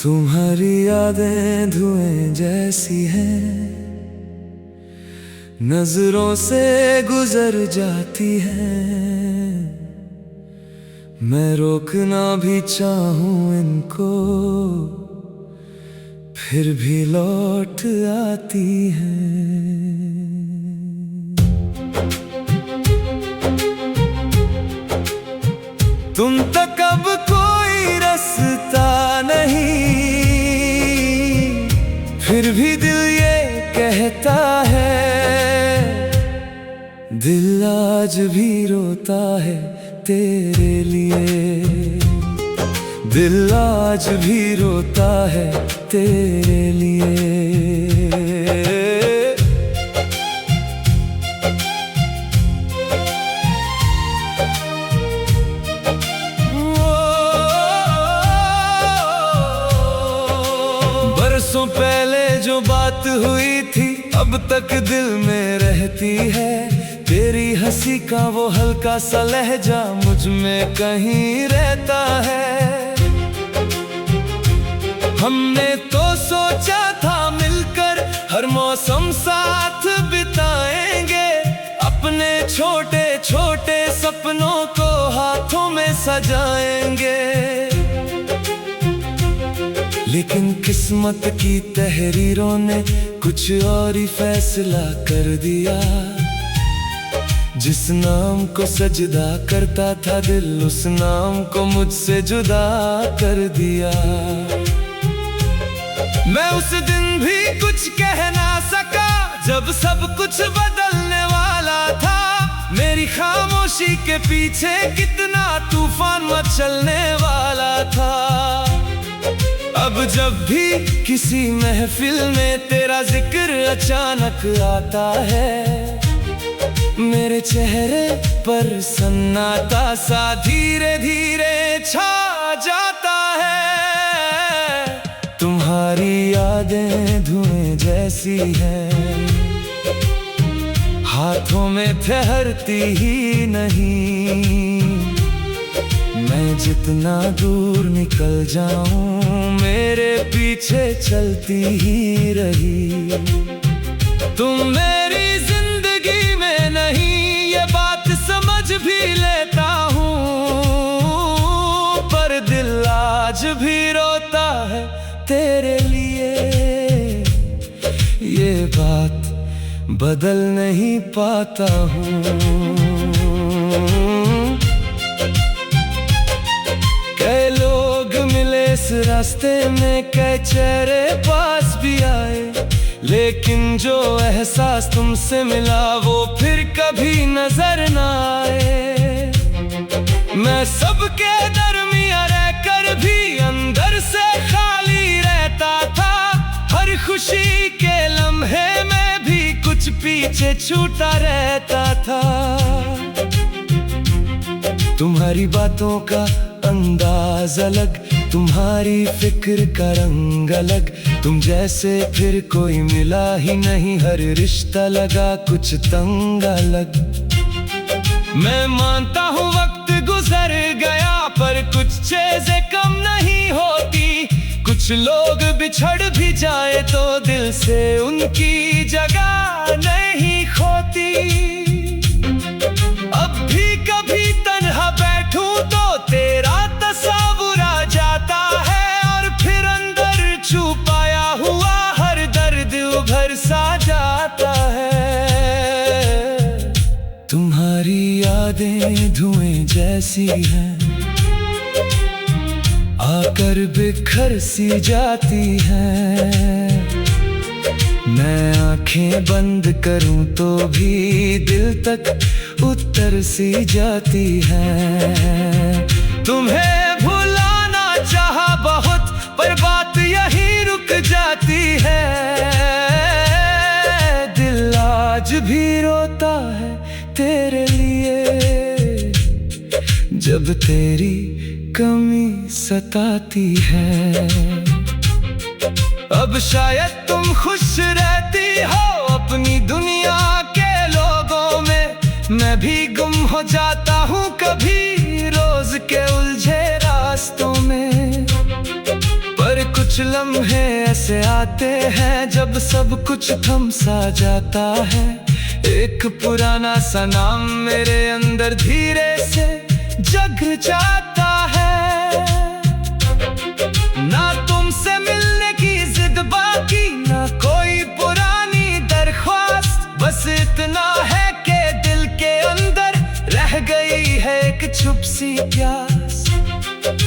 तुम्हारी यादें धुएं जैसी हैं, नजरों से गुजर जाती हैं। मैं रोकना भी चाहूं इनको, फिर भी लौट आती हैं। तुम तक अब कोई रास्ता नहीं, फिर भी दिल ये कहता है, दिल आज भी रोता है तेरे लिए। दिल आज भी रोता है तेरे लिए। बरसों पहले जो बात हुई थी अब तक दिल में रहती है। तेरी हंसी का वो हल्का सा लहजा मुझ में कहीं रहता है। हमने तो सोचा था मिलकर हर मौसम साथ बिताएंगे, अपने छोटे छोटे सपनों को हाथों में सजाएंगे। लेकिन किस्मत की तहरीरों ने कुछ और ही फैसला कर दिया। जिस नाम को सजदा करता था दिल, उस नाम को मुझसे जुदा कर दिया। मैं उस दिन भी कुछ कह ना सका जब सब कुछ बदलने वाला था। मेरी खामोशी के पीछे कितना तूफान मचलने वाला था। अब जब भी किसी महफिल में तेरा जिक्र अचानक आता है, मेरे चेहरे पर सन्नाटा सा धीरे धीरे छा जाता है। तुम्हारी यादें धुएं जैसी हैं, हाथों में ठहरती ही नहीं। मैं जितना दूर निकल जाऊं मेरे पीछे चलती ही रही। तुम मेरी जिंदगी में नहीं ये बात समझ भी लेता हूँ, पर दिल आज भी रोता है तेरे लिए। ये बात बदल नहीं पाता हूँ। कई लोग मिले इस रास्ते में, कई चेहरे पास भी आए, लेकिन जो एहसास तुमसे मिला वो फिर कभी नजर ना आए। मैं सबके दरमियां रहकर भी अंदर से खाली रहता था। हर खुशी के लम्हे में भी कुछ पीछे छूटा रहता था। तुम्हारी बातों का अंदाज अलग, तुम्हारी फिक्र का रंग अलग। तुम जैसे फिर कोई मिला ही नहीं, हर रिश्ता लगा कुछ तंग अलग। मैं मानता हूँ वक्त गुजर गया, पर कुछ चीजें कम नहीं होती। कुछ लोग बिछड़ भी जाए तो दिल से उनकी जगह नहीं खोती। अब भी कभी तन्हा बैठूं तो तेरा तस्वीर आ जाता है, और फिर अंदर छुपाया हुआ हर दर्द उभर सा जाता है। तुम्हारी यादें धुएं जैसी हैं, आकर बिखर सी जाती हैं। मैं आंखें बंद करूं तो भी दिल तक उतर सी जाती है। तुम्हें भुलाना चाहा बहुत, पर बात यहीं रुक जाती है। दिल आज भी रोता है तेरे लिए, जब तेरी कमी सताती है। अब शायद तुम खुश रहती हो अपनी भी गुम हो जाता हूँ कभी रोज के उलझे रास्तों में। पर कुछ लम्हे ऐसे आते हैं जब सब कुछ थम सा जाता है। एक पुराना सा नाम मेरे अंदर धीरे से जग जाता है। ना तुमसे मिलने की जिद बाकी, ना कोई पुरानी दरख्वास्त, बस इतना है कि दिल के अंदर रह गई है एक छुप सी प्यास,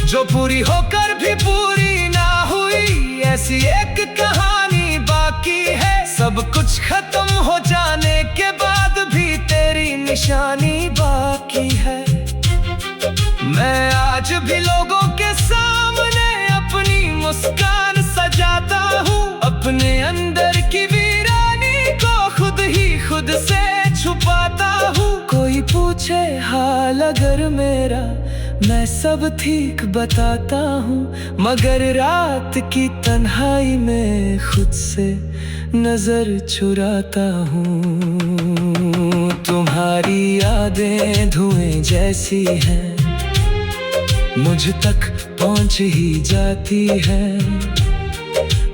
जो पूरी होकर भी पूरी ना हुई। ऐसी एक कहानी बाकी है, सब कुछ खत्म हो जाने के बाद भी तेरी निशानी बाकी है। मैं आज भी लोगों के सामने अपनी मुस्कान सजाता हूँ, अपने अंदर की वीरानी को खुद से छुपाता हूँ। कोई पूछे हाल अगर मेरा, मैं सब ठीक बताता हूँ, मगर रात की तन्हाई में खुद से नजर चुराता हूँ। तुम्हारी यादें धुएं जैसी हैं, मुझ तक पहुँच ही जाती है।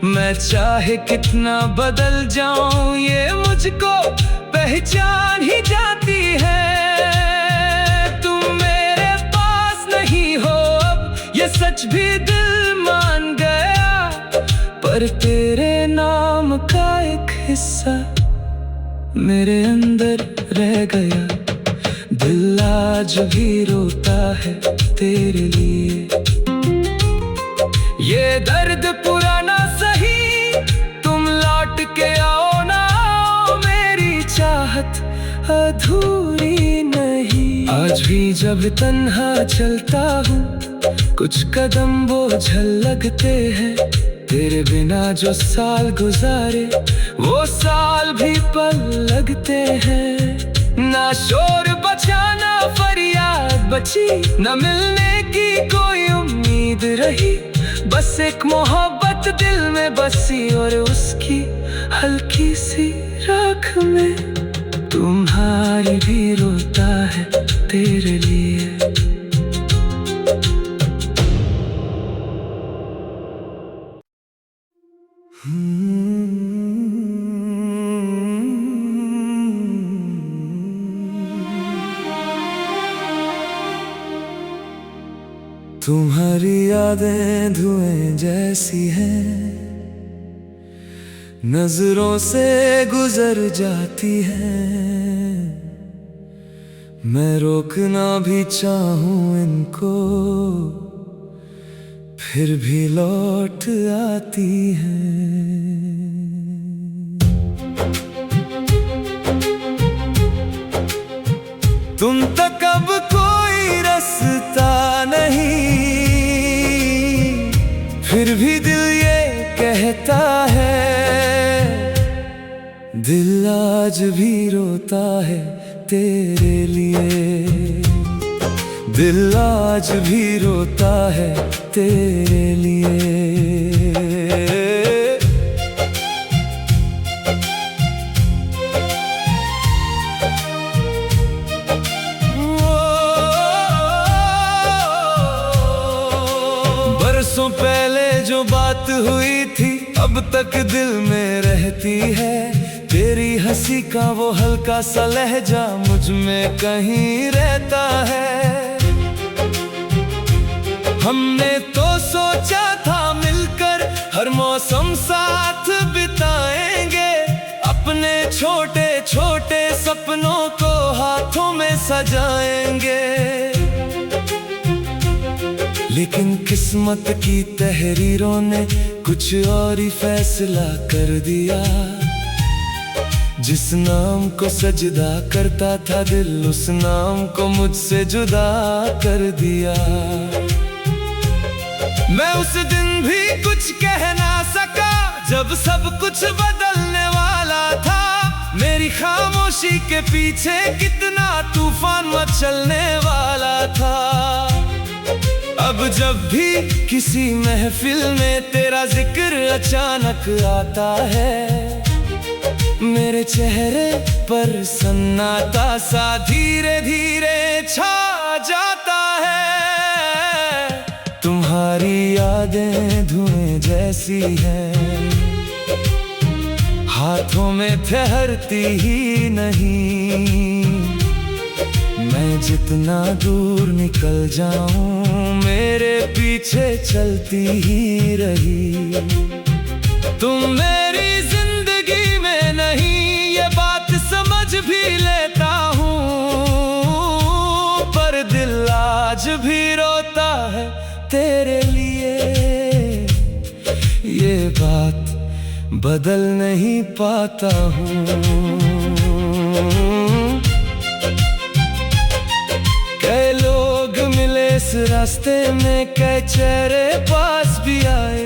मैं चाहे कितना बदल जाऊं, ये मुझको पहचान ही जाती है। तुम मेरे पास नहीं हो अब, ये सच भी दिल मान गया, पर तेरे नाम का एक हिस्सा मेरे अंदर रह गया। दिल आज भी रोता है तेरे लिए, ये दर्द पुराना सही, तुम लौट के आओ ना आओ, मेरी चाहत अधूरी नहीं। आज भी जब तन्हा चलता हूँ, कुछ कदम बोझल लगते हैं। तेरे बिना जो साल गुजारे, वो साल भी पल लगते हैं। ना शोर बचा ना फरियाद बची, न मिलने की कोई उम्मीद रही, बस एक मोहब्बत दिल में बसी, और उसकी हल्की सी राख में तुम्हारी भी रोता है तेरे लिए। तुम्हारी यादें धुएं जैसी हैं, नजरों से गुजर जाती हैं। मैं रोकना भी चाहूं इनको, फिर भी लौट आती हैं। तुम तक अब कोई रास्ता नहीं, फिर भी दिल ये कहता है, दिल आज भी रोता है तेरे लिए। दिल आज भी रोता है तेरे लिए। बरसों पहले जो बात हुई थी, अब तक दिल में रहती है। तेरी हंसी का वो हल्का सा लहजा मुझ में कहीं रहता है। हमने तो सोचा था मिलकर हर मौसम साथ बिताएंगे, अपने छोटे छोटे सपनों को हाथों में सजाएंगे। लेकिन किस्मत की तहरीरों ने कुछ और ही फैसला कर दिया। जिस नाम को सजदा करता था दिल, उस नाम को मुझसे जुदा कर दिया। मैं उस दिन भी कुछ कह ना सका, जब सब कुछ बदलने वाला था। मेरी खामोशी के पीछे कितना तूफान मचलने वाला था। अब जब भी किसी महफिल में तेरा जिक्र अचानक आता है, मेरे चेहरे पर सन्नाटा सा धीरे धीरे छा जाता है। तुम्हारी यादें धुएं जैसी हैं, हाथों में ठहरती ही नहीं। मैं जितना दूर निकल जाऊं मेरे पीछे चलती ही रही। तुम मेरी जिंदगी में नहीं ये बात समझ भी लेता हूँ, पर दिल आज भी रोता है तेरे लिए। ये बात बदल नहीं पाता हूँ। कई लोग मिले इस रास्ते में, कई चेहरे पास भी आए,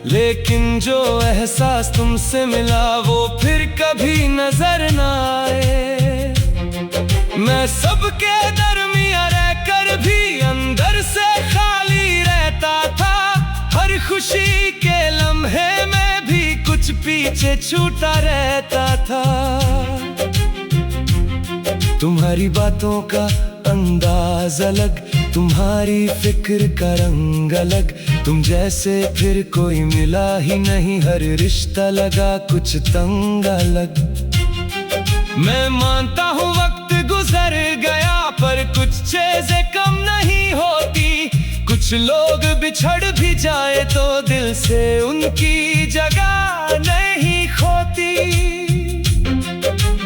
लेकिन जो एहसास तुमसे मिला वो फिर कभी नजर न आए। मैं सबके दरमिया रहकर भी अंदर से खाली रहता था। हर खुशी के लम्हे में भी कुछ पीछे छूटा रहता था। तुम्हारी बातों का अंदाज अलग, तुम्हारी फिक्र का रंग अलग। तुम जैसे फिर कोई मिला ही नहीं, हर रिश्ता लगा कुछ तंग अलग। मैं मानता हूँ वक्त गुजर गया, पर कुछ चीजें कम नहीं होती। कुछ लोग बिछड़ भी जाए तो दिल से उनकी जगह नहीं खोती।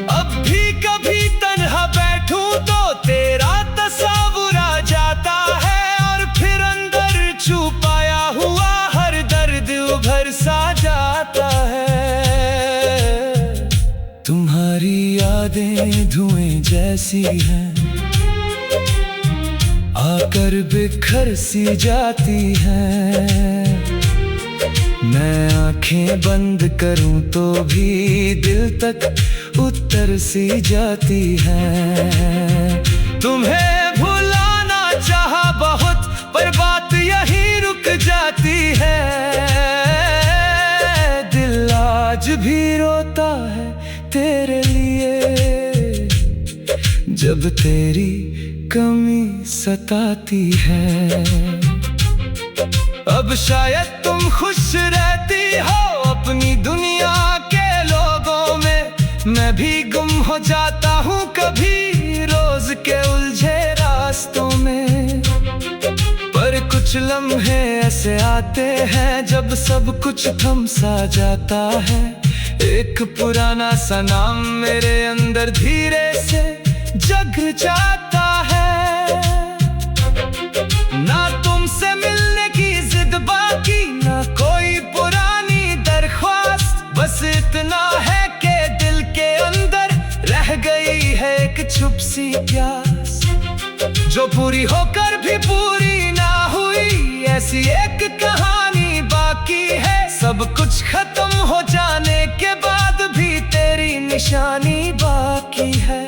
अब भी कभी तन्हा बैठूं तो तेरा तस्वीर आ जाता है, और फिर अंदर छुपाया हुआ हर दर्द उभर सा जाता है। तुम्हारी यादें धुएं जैसी हैं, आकर बिखर सी जाती हैं। मैं आंखें बंद करूं तो भी दिल तक उतर सी जाती हैं। तुम्हें भुलाना चाहा बहुत, पर बात यहीं रुक जाती है। दिल आज भी रोता है तेरे लिए, जब तेरी कमी सताती है। अब शायद तुम खुश रहती हो अपनी दुनिया के लोगों में, मैं भी गुम हो जाता हूँ कभी रोज के उलझे रास्तों में। पर कुछ लम्हे ऐसे आते हैं जब सब कुछ थम सा जाता है। एक पुराना सा नाम मेरे अंदर धीरे से जग जाता है। ना तुमसे मिलने की जिद बाकी, ना कोई पुरानी दरख्वास्त, बस इतना है कि दिल के अंदर रह गई है एक छुप सी प्यास, जो पूरी होकर भी पूरी ना हुई। ऐसी एक कहानी बाकी है, सब कुछ खत्म हो जाने के बाद भी तेरी निशानी बाकी है।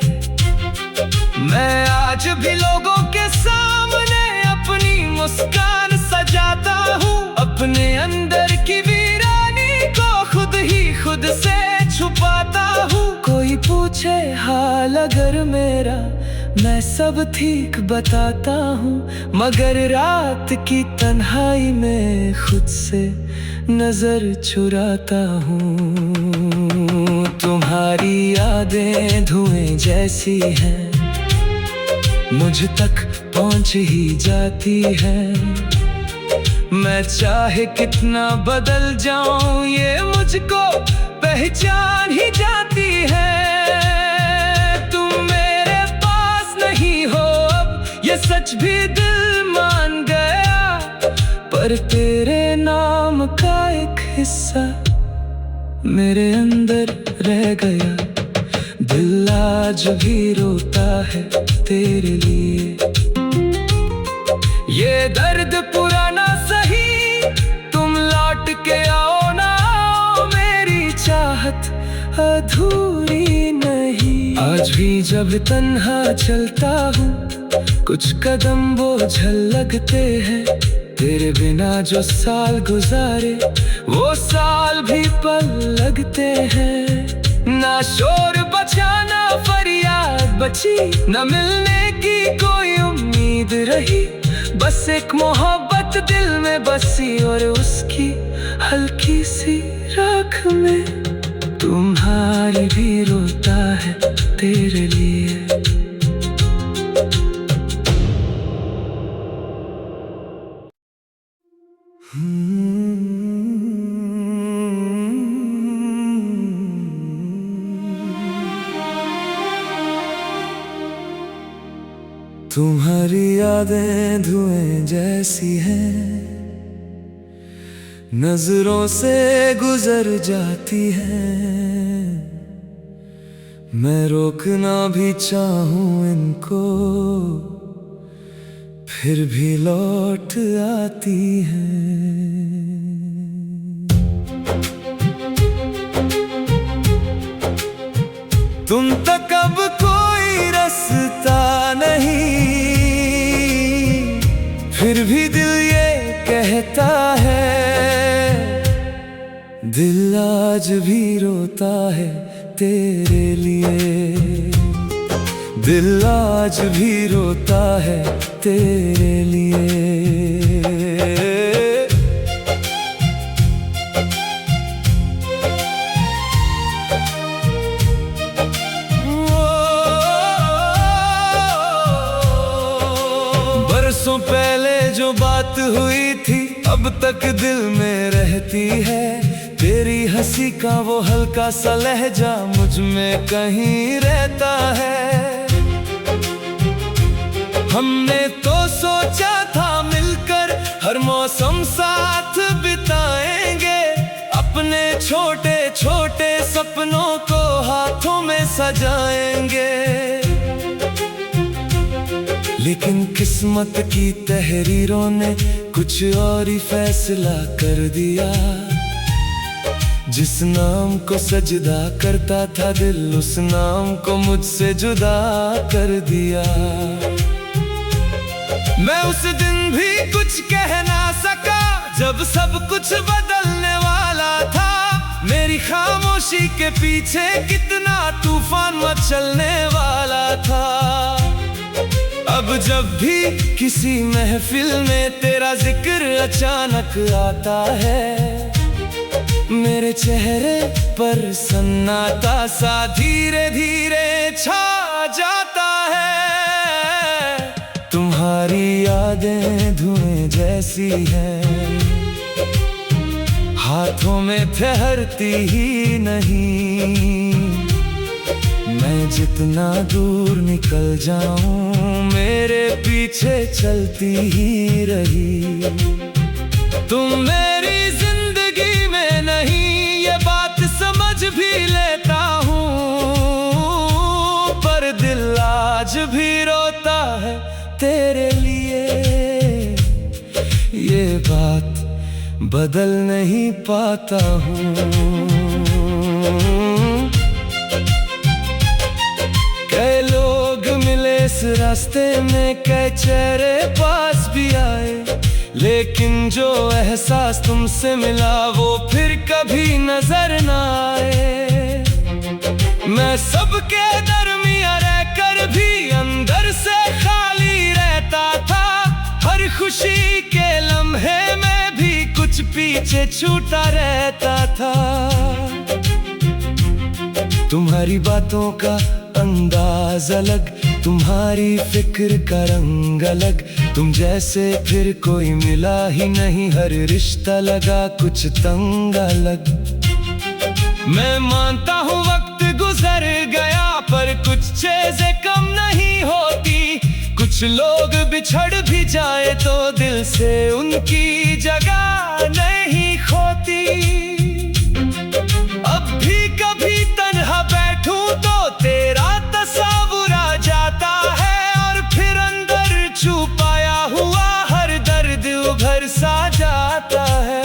मैं आज भी लोगों के सामने अपनी मुस्कान सजाता हूँ, अपने अंदर की वीरानी को खुद ही खुद से छुपाता हूँ। कोई पूछे हाल अगर मेरा, मैं सब ठीक बताता हूँ, मगर रात की तन्हाई में खुद से नजर चुराता हूँ। तुम्हारी यादें धुएं जैसी हैं, मुझ तक पहुंच ही जाती है। मैं चाहे कितना बदल जाऊं ये मुझको पहचान ही जाती है। तुम मेरे पास नहीं हो अब, ये सच भी दिल मान गया, पर तेरे नाम का एक हिस्सा मेरे अंदर रह गया। दिल आज भी रोता है तेरे लिए। ये दर्द पुराना सही, तुम लौट के आओ ना आओ, मेरी चाहत अधूरी नहीं। आज भी जब तन्हा चलता हूँ, कुछ कदम बोझल लगते हैं। तेरे बिना जो साल गुजारे वो साल भी पल लगते हैं। ना शोर बचा ना फरियाद बची, न मिलने की कोई उम्मीद रही। बस एक मोहब्बत दिल में बसी और उसकी हल्की सी राख में तुम्हारी भी रोता है तेरे लिए। तुम्हारी यादें धुएं जैसी हैं, नजरों से गुजर जाती हैं। मैं रोकना भी चाहूं इनको, फिर भी लौट आती हैं। तुम तक अब कोई रास्ता नहीं, फिर भी दिल ये कहता है, दिल आज भी रोता है तेरे लिए। दिल आज भी रोता है तेरे लिए। बरसों पहले जो बात हुई थी अब तक दिल में रहती है। तेरी हंसी का वो हल्का सा लहजा मुझ में कहीं रहता है। हमने तो सोचा था मिलकर हर मौसम साथ बिताएंगे, अपने छोटे छोटे सपनों को हाथों में सजाएंगे। लेकिन किस्मत की तहरीरों ने कुछ और ही फैसला कर दिया। जिस नाम को सजदा करता था दिल, उस नाम को मुझसे जुदा कर दिया। मैं उस दिन भी कुछ कह ना सका जब सब कुछ बदलने वाला था। मेरी खामोशी के पीछे कितना तूफान मचलने वाला था। अब जब भी किसी महफिल में तेरा जिक्र अचानक आता है, मेरे चेहरे पर सन्नाटा सा धीरे धीरे छा जाता है। तुम्हारी यादें धुएं जैसी हैं, हाथों में ठहरती ही नहीं। मैं जितना दूर निकल जाऊं मेरे पीछे चलती ही रही। तुम मेरी जिंदगी में नहीं ये बात समझ भी लेता हूँ, पर दिल आज भी रोता है तेरे लिए। ये बात बदल नहीं पाता हूँ। कई लोग मिले इस रास्ते में, कई चेहरे पास भी आए, लेकिन जो एहसास तुमसे मिला वो फिर कभी नजर ना आए। मैं सबके दरमियां रहकर भी अंदर से खाली रहता था। हर खुशी के लम्हे में भी कुछ पीछे छूटा रहता था। तुम्हारी बातों का अंदाज अलग, तुम्हारी फिक्र का रंग अलग। तुम जैसे फिर कोई मिला ही नहीं, हर रिश्ता लगा कुछ तंग अलग। मैं मानता हूँ वक्त गुजर गया, पर कुछ चीजें कम नहीं होती। कुछ लोग बिछड़ भी जाए तो दिल से उनकी जगह नहीं खोती। अब भी कभी तन्हा बैठूं तो तेरा तस्वीर आ जाता है, और फिर अंदर छुपाया हुआ हर दर्द उभर सा जाता है।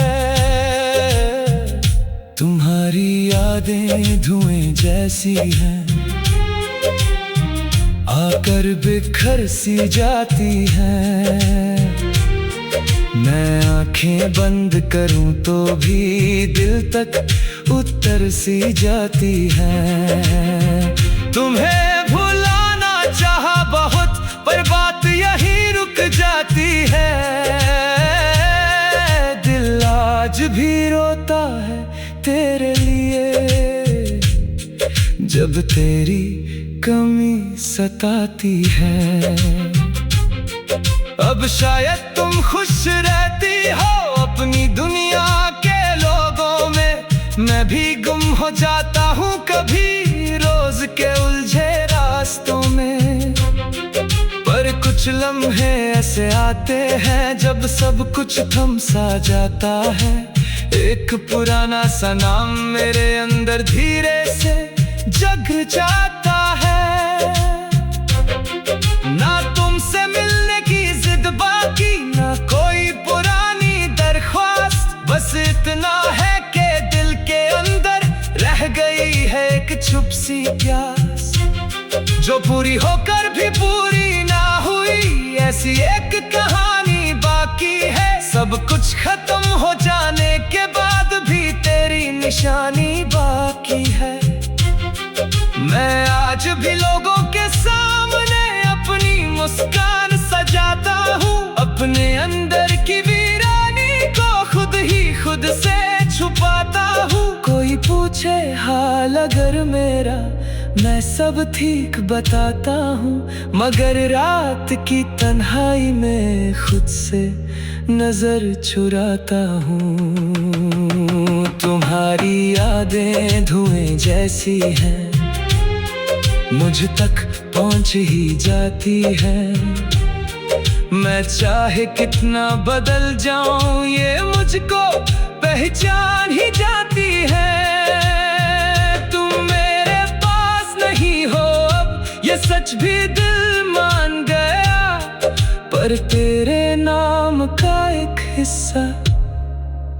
तुम्हारी यादें धुएं जैसी हैं, आकर बिखर सी जाती हैं। मैं आंखें बंद करूं तो भी दिल तक उतर सी जाती है। तुम्हें भुलाना चाहा बहुत, पर बात यहीं रुक जाती है। दिल आज भी रोता है तेरे लिए, जब तेरी कमी सताती है। अब शायद तुम खुश रहती हो अपनी दुनिया के लोगों में, मैं भी गुम हो जाता हूँ कभी रोज के उलझे रास्तों में। पर कुछ लम्हे ऐसे आते हैं जब सब कुछ थम सा जाता है। एक पुराना सा नाम मेरे अंदर धीरे से जग जाता है। ना तुमसे मिलने की जिद बाकी, ना कोई पुरानी दरख्वास्त, बस इतना है कि दिल के अंदर रह गई है एक छुप सी प्यास, जो पूरी होकर भी पूरी ना हुई। ऐसी एक कहानी बाकी है, सब कुछ खत्म हो जाने के बाद भी तेरी निशानी बाकी है। मैं आज भी लोगों के सामने अपनी मुस्कान सजाता हूँ, अपने अंदर की वीरानी को खुद से छुपाता हूँ। कोई पूछे हाल अगर मेरा, मैं सब ठीक बताता हूँ, मगर रात की तन्हाई में खुद से नजर चुराता हूँ। तुम्हारी यादें धुएं जैसी हैं, मुझ तक पहुंच ही जाती है। मैं चाहे कितना बदल जाऊं, ये मुझको पहचान ही जाती है। तुम मेरे पास नहीं हो अब, ये सच भी दिल मान गया, पर तेरे नाम का एक हिस्सा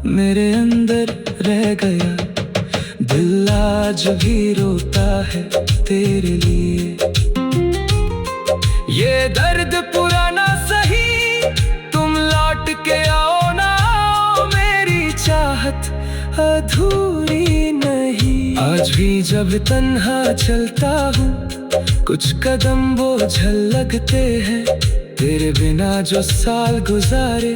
मेरे अंदर रह गया। दिल आज भी रोता है तेरे लिए, ये दर्द पुराना सही, तुम लौट के आओ ना आओ, मेरी चाहत अधूरी नहीं। आज भी जब तन्हा चलता हूँ, कुछ कदम बोझल लगते हैं। तेरे बिना जो साल गुजारे,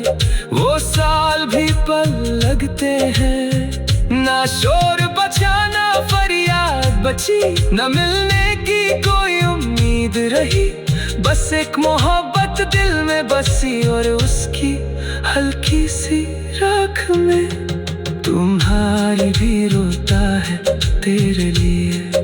वो साल भी पल लगते हैं। ना शोर बचा ना फरियाद बची, न मिलने की कोई उम्मीद रही, बस एक मोहब्बत दिल में बसी, और उसकी हल्की सी राख में तुम्हारी भी रोता है तेरे लिए।